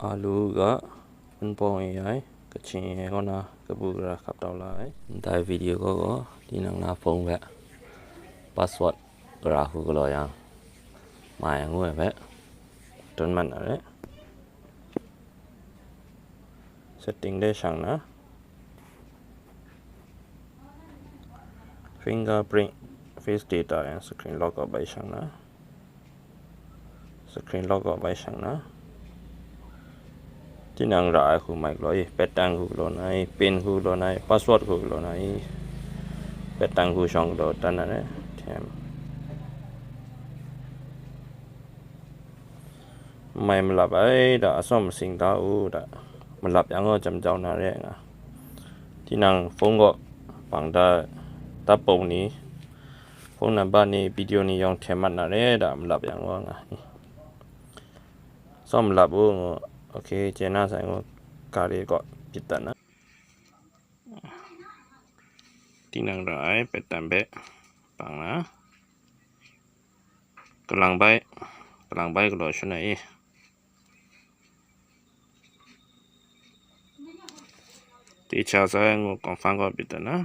အာလူကဘန်ပေါ်ရိုင်ကချင်းဟောနာကပူရာခပ်တော်လာတိုင်ဗီဒီယိုကိုဒီနငနာဖုန်းပဲ password ရာခုကလောရမိုင်ငွေပဲတွန်းမှန်ရတယ် setting ได้ช่างนะ fingerprint face data and screen lock ก็ไปช่างนะ screen lock ก็ไปช่างนะที่นางรายคือไมค์ลอยเป็ดตังคือโลนายเป็นคือโลนาย password คือโลนายเป็ดตังคือช่องโลตันนั่นแหละแถมไม่มาหลับไอ้ดาซ่อมสิ่งดาอูดามันหลับยังก็จำเจ้าหน้าแรงอ่ะที่นางฟงก็ปังได้ตาปูนี้ฟงนั้นบ้านนี้วิดีโอนี้ยังแถมมันน่ะแร่ดามันหลับยังก็ไงซ่อมหลับอูโอเคเจน่าใส่ก็กาลีก็ปิดตันนะที่นางร้ายเป็ดตันเบะปังนะกำลังใบก็รอช่วยไหนที่ชาวใส่ก็กองฟังก็ปิดตันนะ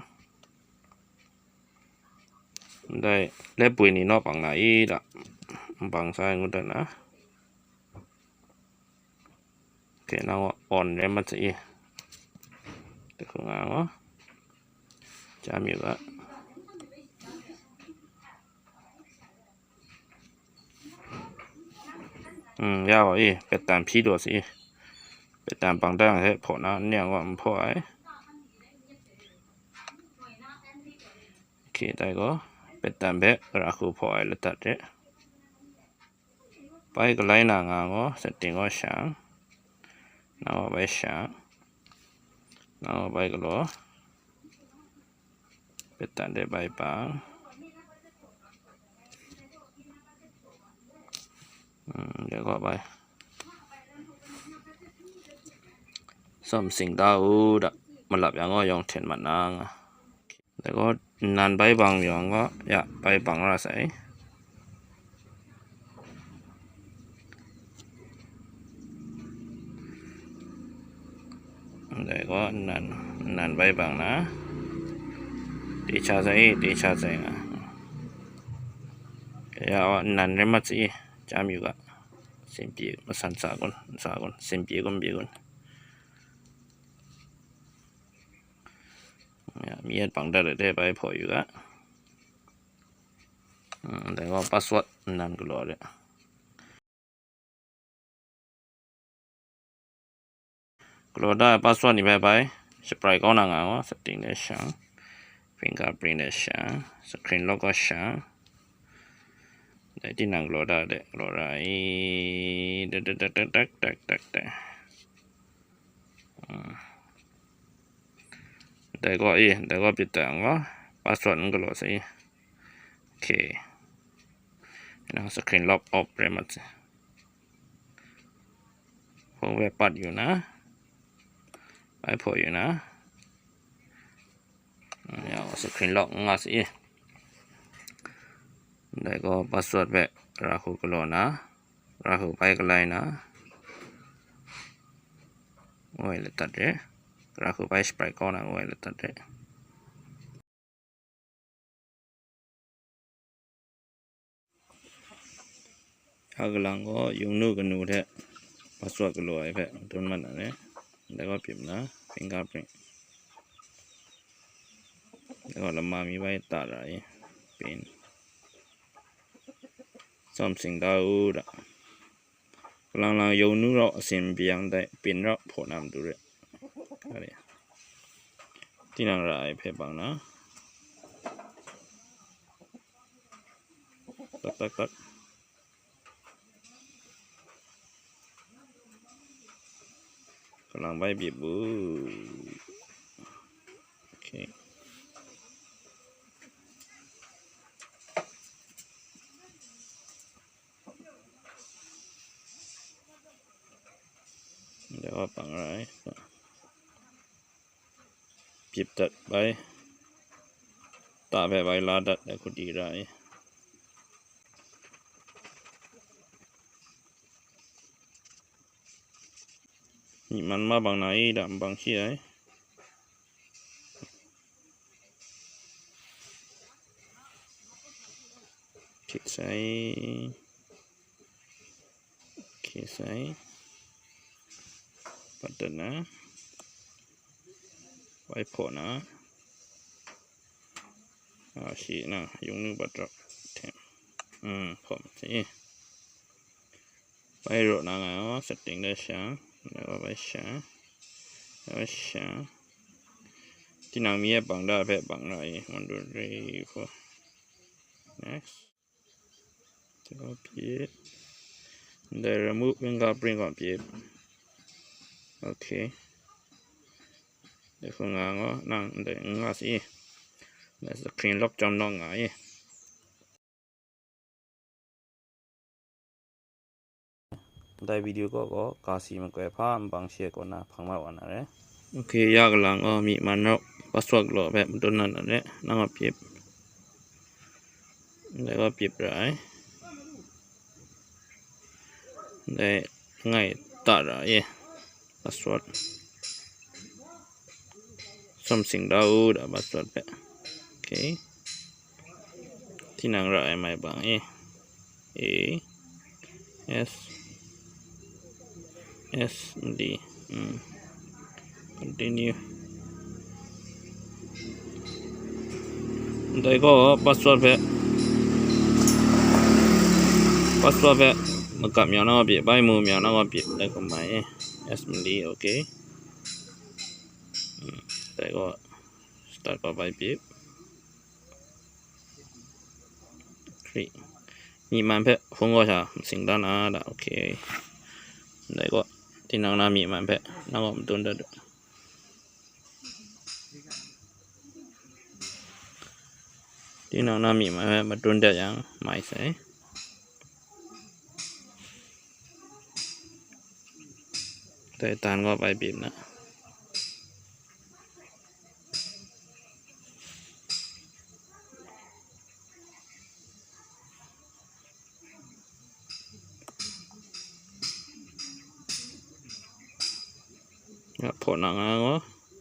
ได้เล็บปุยนี่นอกปังไหนล่ะปังใส่ก็ได้นะโอเคnow on ได้มาสิแต่ของงาจามอยู่ก็ยาวอีเป็ดตามพี่ตัวสิเป็ดตามปังได้ให้พอนะเนี่ยว่ามันพอไอ้โอเคได้ก็เป็ดตามเบะราคูพอไอ้ละตัดเด้ไปก็ไล่หน้างาก็ setting ก็ช่างnow ไปช่าง now ไปก็รอเป็ดตามได้ใบปังเดี๋ยวก็ไปซ่อมสิ่งดาวดะมันหลับยังก็ยองเทนมันนางแล้วก็นานใบบางอย่างก็อย่าใบบางละใส่แล้วก็นานใบบางนะดีชาใส่นะอย่านานเรมัดสิจามอยู่ก็เส้นปีกมาสั่นสากอนเส้นปีกเบียกอนมีอันปังได้ไปพออยู่ก็แต่ก็ password นั่นก็รอเลยก็รอได้ password นี่ไปสปรายก็นางอ่ะ setting ได้ช่าง fingerprint ได้ช่าง screen lock ก็ช่างได้ที่นั่งรอได้รอได้ได้ก็ปิดแต่งก็ password ก็รอสิโอเคนะ screen lock off เลยมั้ยพวกเว็บปัดอยู่นะไปพออยู่นะเดี๋ยว screen lock งาสิได้ก็ password แบบราคูก็รอนะราคูไปก็ไล่นะโอ้ยละตัดเด้ราคูไปสปรายก็นะโอ้ยละตัดเด้กำลังก็ยุงนูกันนูแท้ password ก็รอไอ้แพะต้นมันน่ะเนี่ยแล้วก็พิมพ์นะ fingerprint แล้วก็ละมามีไว้ตัดอะไรเป็นsomething ดาวดะกำลังยงนูเราเสียงเบียงได้เป็นเราพอนำดูเลยอะไรที่นั่งรายเพบังนะตัดกำลังใบบีบบูโอเคเดี๋ยวปังไรปิดตัดไปตาแบบใบลาดัดได้ก็ดีไร ni man ma bang nai da bang chi ai klik sai klik sai button na vai pho na shi na yung nu bat drop thêm pho chi vai ro na nga setting da sha da vai shaที่นางมีบางได้แพะบางไร1 2 3 4 next จะก็ผิดได้ remove fingerprint ก่อนผิดโอเคเดี๋ยวงานก็นั่งเดี๋ยวงานสิเดี๋ยวสกรีนล็อกจำน้องไงได้วิดีโอก็กาสีมันก็พามบางเชียก่อนนะพังมาวันนั้นเลยโอเคยากหลังมีมันแล้วพาสเวิร์ดหลอกแบบต้นนั้นนั่นแหละนั่งมาเปียบแล้วก็เปียบไรได้ง่ายตัดอะไรพาสเวิร์ด something ดาวด์พาสเวิร์ดแบบโอเคที่นั่งไรไม่บางA S D continue ได้ก็พาสเวิร์ดแบบมันกับอย่างนั้นก็เปลี่ยนใบมืออย่างนั้นก็เปลี่ยนได้ก็ไม่ S D โอเคได้ก็ start ก็ไปเปลี่ยนคลิกมีมันเพะฟงก็ใช่สิ่งด้านหน้าได้โอเคได้ก็ที่นั่งหน้ามีมันเพะนั่งก็มันต้นได้ที่นั่งหน้ามีมันเพะมันต้นได้ยังไม่ใช่แต่ตานก็ไปบีบนะผลหนังก็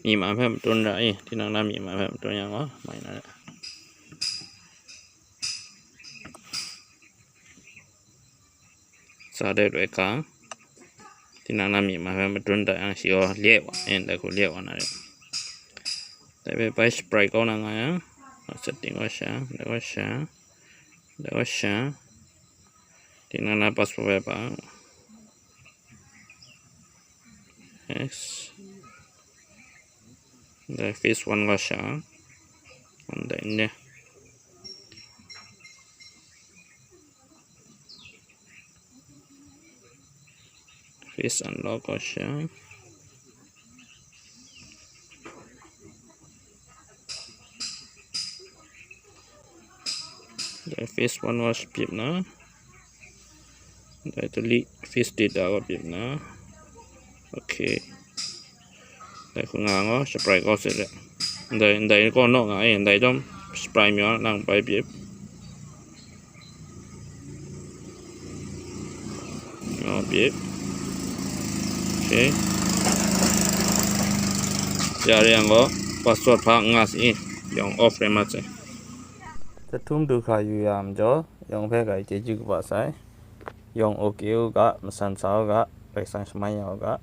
มีมาเพิ่มต้นได้ที่นั่งหน้ามีมาเพิ่มต้นยังก็ไม่นะสาเด็ดไว้กลางที่นั่งหน้ามีมาเพิ่มต้นได้ยังสิก็เลี้ยวได้ก็เลี้ยวนะแต่ไปสเปรย์ก็นั่งไงsetting ก็ช้าแล้วก็ช้าที่นั่งหน้า password ไปX ได้ face 1 ก็ช้าอันใดเนี่ยface unlock ก็ช้าได้ face 1 ก็เปลี่ยนนะได้ตัวนี้ face data ก็เปลี่ยนนะโอเคได้คุณงานก็สเปรย์ก็เสร็จแล้วได้ก็นอกไงได้ต้องสเปรย์มีนั่งไปเปียบเปียบโอเคอย่าเรียงก็พาสเวิร์ดพังงาสิยองออฟเลยมาใช่จะทุ่มดูขายอยู่ยามจ่อยองเพ่กับเจจูกว่าใช่ยองโอเคก็มาสันสาวก็ไปสั่งสมัยเอาก็